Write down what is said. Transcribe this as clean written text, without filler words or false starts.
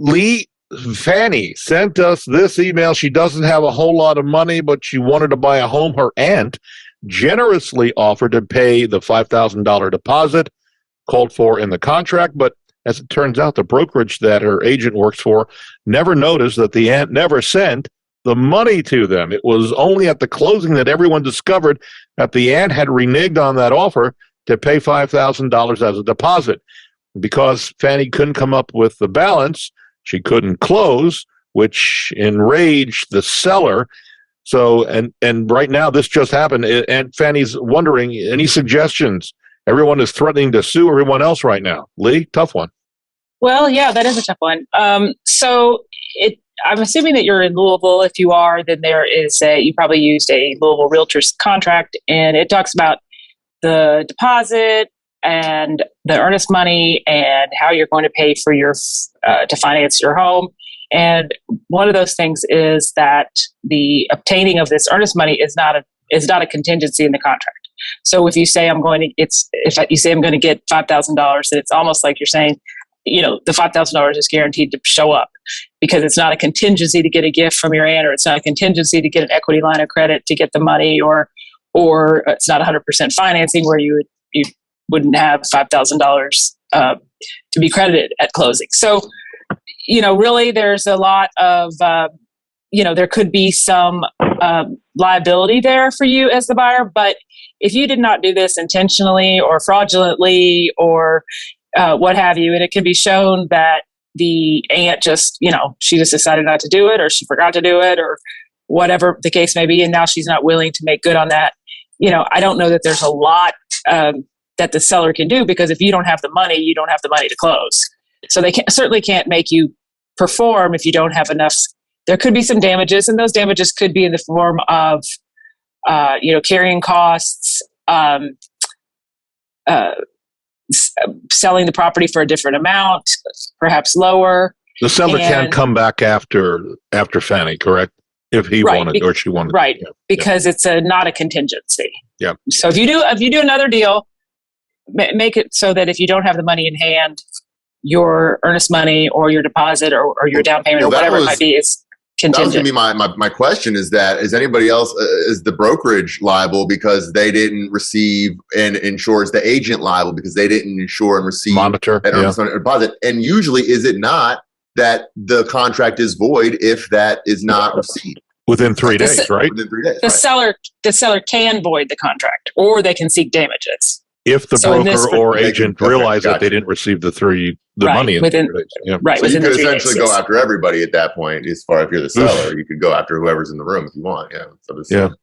Lee, Fanny sent us this email. She doesn't have a whole lot of money, but she wanted to buy a home. Her aunt generously offered to pay the $5,000 deposit called for in the contract, but as it turns out, the brokerage that her agent works for never noticed that the aunt never sent the money to them. It was only at the closing that everyone discovered that the aunt had reneged on that offer to pay $5,000 as a deposit. Because Fanny couldn't come up with the balance, she couldn't close, which enraged the seller. So, and right now this just happened, and Fanny's wondering, any suggestions? Everyone is threatening to sue everyone else right now. Lee, tough one. Well, yeah, that is a tough one. I'm assuming that you're in Louisville. If you are, then you probably used a Louisville Realtors contract, and it talks about the deposit and the earnest money and how you're going to pay for to finance your home. And one of those things is that the obtaining of this earnest money is not a contingency in the contract. So if you say I'm going to get $5,000, then it's almost like you're saying, the $5,000 is guaranteed to show up, because it's not a contingency to get a gift from your aunt, or it's not a contingency to get an equity line of credit to get the money, or it's not 100% financing where you wouldn't have $5,000 to be credited at closing. So, really there's a lot of, there could be some liability there for you as the buyer, but if you did not do this intentionally or fraudulently or what have you, and it can be shown that the aunt she just decided not to do it, or she forgot to do it, or whatever the case may be, and now she's not willing to make good on that. I don't know that there's a lot that the seller can do, because if you don't have the money, you don't have the money to close. So they certainly can't make you perform if you don't have enough. There could be some damages, and those damages could be in the form of, carrying costs, selling the property for a different amount, perhaps lower. The seller can't come back after Fanny, correct? If he wanted or she wanted, right? Because it's not a contingency. Yeah. So if you do another deal, make it so that if you don't have the money in hand, your earnest money or your deposit or your down payment or whatever it might be is contingent. That was going to be my question, is anybody else, is the brokerage liable because they didn't receive and insures the agent liable because they didn't insure and receive monitor an earnest money deposit? And usually, is it not that the contract is void if that is not received? Within 3 days, right? Within 3 days. The seller can void the contract, or they can seek damages. If the broker or agent realize that they didn't receive the money within 3 days. Yeah. Right. So you could essentially go days, after everybody at that point. As far as if you're the seller, you could go after whoever's in the room if you want. Yeah. So